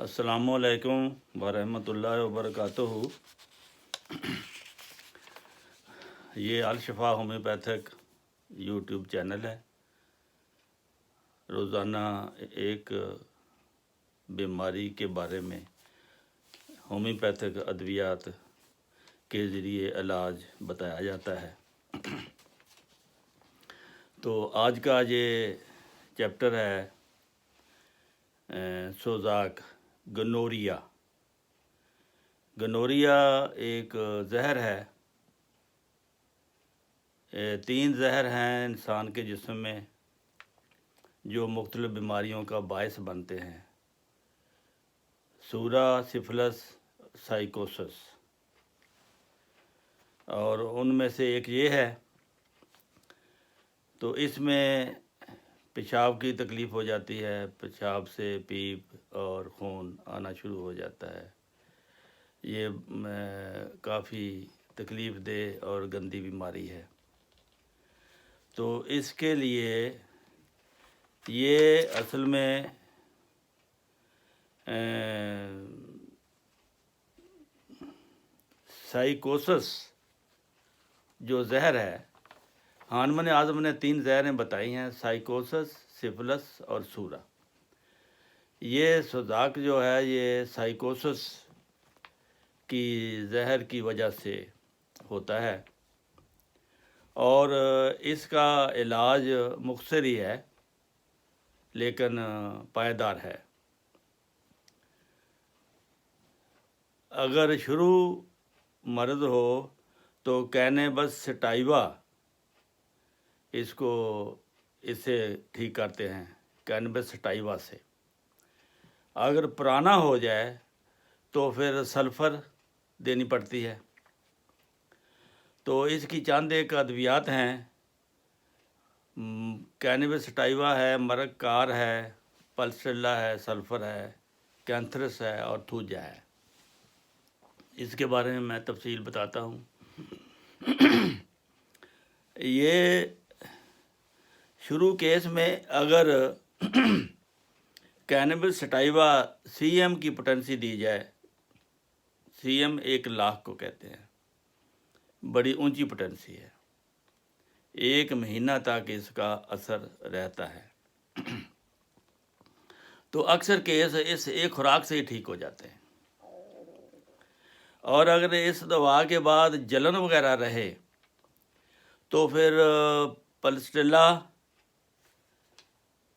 السلام علیکم ورحمۃ اللہ وبرکاتہ۔ یہ الشفا ہومیوپیتھک یوٹیوب چینل ہے۔ روزانہ ایک بیماری کے بارے میں ہومیوپیتھک ادویات کے ذریعے علاج بتایا جاتا ہے۔ تو آج کا یہ چیپٹر ہے سوزاک گنوریا۔ گنوریا ایک زہر ہے۔ 3 زہر ہیں انسان کے جسم میں جو مختلف بیماریوں کا باعث بنتے ہیں: سورا، سفلس، سائیکوسس۔ اور ان میں سے ایک یہ ہے، تو اس میں پیشاب کی تکلیف ہو جاتی ہے، پیشاب سے پیپ اور خون آنا شروع ہو جاتا ہے۔ یہ کافی تکلیف دہ اور گندی بیماری ہے۔ تو اس کے لیے یہ اصل میں سائیکوسس جو زہر ہے، ہانمن اعظم نے 3 زہریں بتائی ہیں: سائیکوسس، سفلس اور سورا۔ یہ سوزاک جو ہے یہ سائیکوسس کی زہر کی وجہ سے ہوتا ہے، اور اس کا علاج مختصر ہی ہے لیکن پائیدار ہے۔ اگر شروع مرض ہو تو کینبس سٹائیوا اس سے ٹھیک کرتے ہیں، کینبس سٹائیوا سے۔ اگر پرانا ہو جائے تو پھر سلفر دینی پڑتی ہے۔ تو اس کی چند ایک ادویات ہیں: کینبس سٹائیوا ہے، مرگ کار ہے، پلسٹیلا ہے، سلفر ہے، کینتھرس ہے اور تھوجا ہے۔ اس کے بارے میں تفصیل بتاتا ہوں۔ یہ شروع کیس میں اگر کینبس سٹائیوا سی ایم کی پوٹینسی دی جائے، سی ایم 1 لاکھ کو کہتے ہیں، بڑی اونچی پوٹینسی ہے، 1 مہینہ تک اس کا اثر رہتا ہے، تو اکثر کیس اس ایک خوراک سے ہی ٹھیک ہو جاتے ہیں۔ اور اگر اس دوا کے بعد جلن وغیرہ رہے تو پھر پلسٹیلا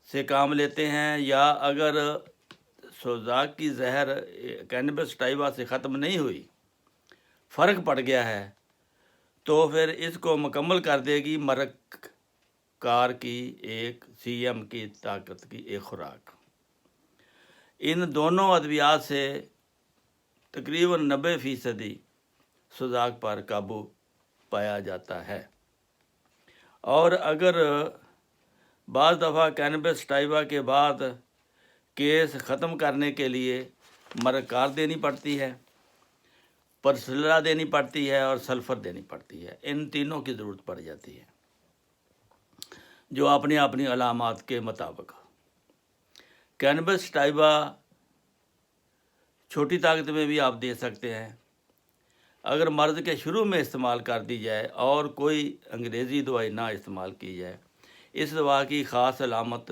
سے کام لیتے ہیں، یا اگر سوزاک کی زہر کینبس سٹائیوا سے ختم نہیں ہوئی، فرق پڑ گیا ہے، تو پھر اس کو مکمل کر دے گی مرگ کار کی ایک سی ایم کی طاقت کی ایک خوراک۔ ان دونوں ادویات سے تقریباً 90% سوزاک پر قابو پایا جاتا ہے۔ اور اگر بعض دفعہ کینبس سٹائیوا کے بعد کیس ختم کرنے کے لیے مرگ کار دینی پڑتی ہے، پلسٹیلا دینی پڑتی ہے اور سلفر دینی پڑتی ہے۔ ان تینوں کی ضرورت پڑ جاتی ہے، جو اپنی اپنی علامات کے مطابق۔ کینبس سٹائیوا چھوٹی طاقت میں بھی آپ دے سکتے ہیں۔ اگر مرض کے شروع میں استعمال کر دی جائے اور کوئی انگریزی دوائی نہ استعمال کی جائے، اس دوا کی خاص علامت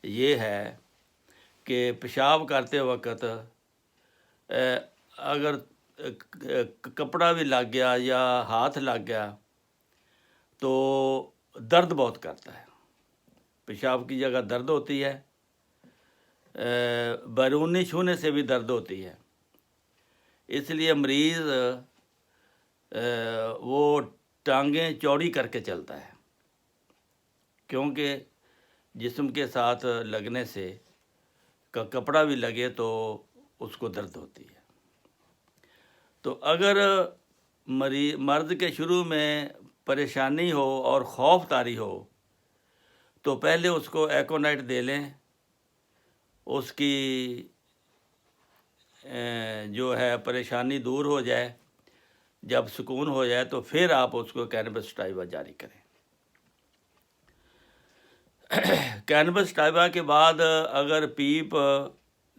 یہ ہے کہ پیشاب کرتے وقت اگر کپڑا بھی لگ گیا یا ہاتھ لگ گیا تو درد بہت کرتا ہے، پیشاب کی جگہ درد ہوتی ہے، بیرونی چھونے سے بھی درد ہوتی ہے۔ اس لیے مریض وہ ٹانگیں چوڑی کر کے چلتا ہے، کیونکہ جسم کے ساتھ لگنے سے کپڑا بھی لگے تو اس کو درد ہوتی ہے۔ تو اگر مرض کے شروع میں پریشانی ہو اور خوف طاری ہو تو پہلے اس کو ایکونائٹ دے لیں، اس کی جو ہے پریشانی دور ہو جائے، جب سکون ہو جائے تو پھر آپ اس کو کینبس سٹائیوا جاری کریں۔ کینبس سٹائیوا کے بعد اگر پیپ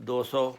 200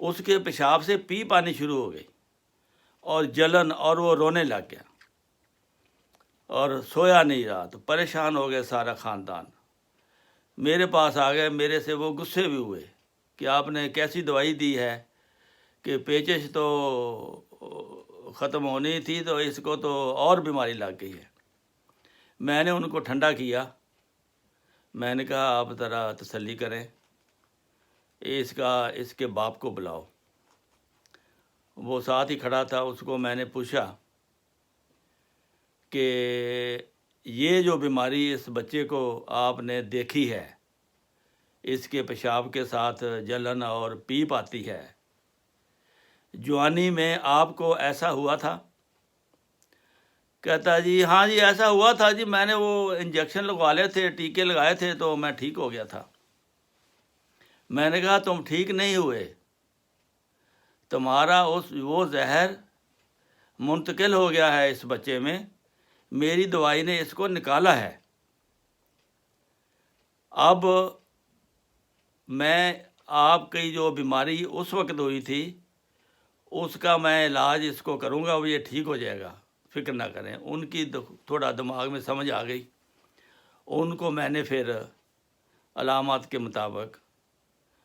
اس کے پیشاب سے پیپ آنی شروع ہو گئی اور جلن، اور وہ رونے لگ گیا اور سویا نہیں رہا۔ تو پریشان ہو گئے سارا خاندان، میرے پاس آ گئے، میرے سے وہ غصے بھی ہوئے کہ آپ نے کیسی دوائی دی ہے کہ پیچش تو ختم ہونی تھی تو اس کو تو اور بیماری لگ گئی ہے۔ میں نے ان کو ٹھنڈا کیا، میں نے کہا آپ ذرا تسلی کریں، اس کے باپ کو بلاؤ۔ وہ ساتھ ہی کھڑا تھا، اس کو میں نے پوچھا کہ یہ جو بیماری اس بچے کو آپ نے دیکھی ہے، اس کے پیشاب کے ساتھ جلن اور پیپ آتی ہے، جوانی میں آپ کو ایسا ہوا تھا؟ کہتا جی ہاں جی ایسا ہوا تھا جی، میں نے وہ انجیکشن لگوا لے تھے، ٹیکے لگائے تھے تو میں ٹھیک ہو گیا تھا۔ میں نے کہا تم ٹھیک نہیں ہوئے، تمہارا وہ زہر منتقل ہو گیا ہے اس بچے میں، میری دوائی نے اس کو نکالا ہے۔ اب میں آپ کی جو بیماری اس وقت ہوئی تھی اس کا میں علاج اس کو کروں گا، وہ یہ ٹھیک ہو جائے گا، فکر نہ کریں۔ ان کی تھوڑا دماغ میں سمجھ آ گئی، ان کو میں نے پھر علامات کے مطابق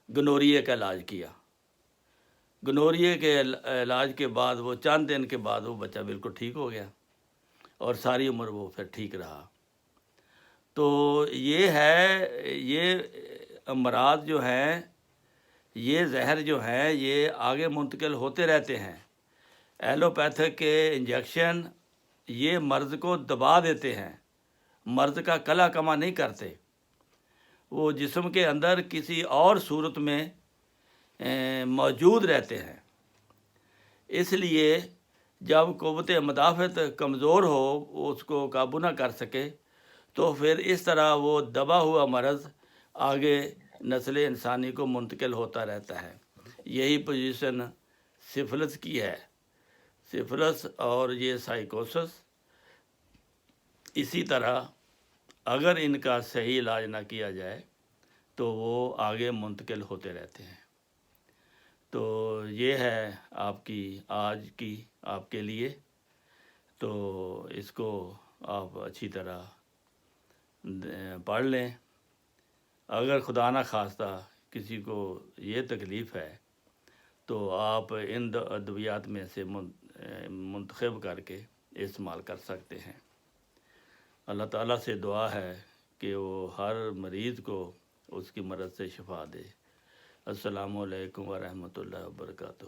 گنوریے کا علاج کیا۔ گنوریے کے علاج کے بعد وہ چند دن کے بعد وہ بچہ بالکل ٹھیک ہو گیا اور ساری عمر وہ پھر ٹھیک رہا۔ تو یہ ہے، یہ امراض جو ہیں، یہ زہر جو ہیں یہ آگے منتقل ہوتے رہتے ہیں۔ ایلوپیتھک کے انجیکشن یہ مرض کو دبا دیتے ہیں، مرض کا کلا کما نہیں کرتے، وہ جسم کے اندر کسی اور صورت میں موجود رہتے ہیں۔ اس لیے جب قوت مدافعت کمزور ہو، وہ اس کو قابو نہ کر سکے، تو پھر اس طرح وہ دبا ہوا مرض آگے نسل انسانی کو منتقل ہوتا رہتا ہے۔ یہی پوزیشن سفلس کی ہے، سفلس اور یہ سائیکوسس۔ اسی طرح اگر ان کا صحیح علاج نہ کیا جائے تو وہ آگے منتقل ہوتے رہتے ہیں۔ تو یہ ہے آپ کی آج کی آپ کے لیے، تو اس کو آپ اچھی طرح پڑھ لیں۔ اگر خدا نہ خواستہ کسی کو یہ تکلیف ہے تو آپ ان ادویات میں سے منتخب کر کے استعمال کر سکتے ہیں۔ اللہ تعالیٰ سے دعا ہے کہ وہ ہر مریض کو اس کی مرض سے شفا دے۔ السلام علیکم ورحمۃ اللہ وبرکاتہ۔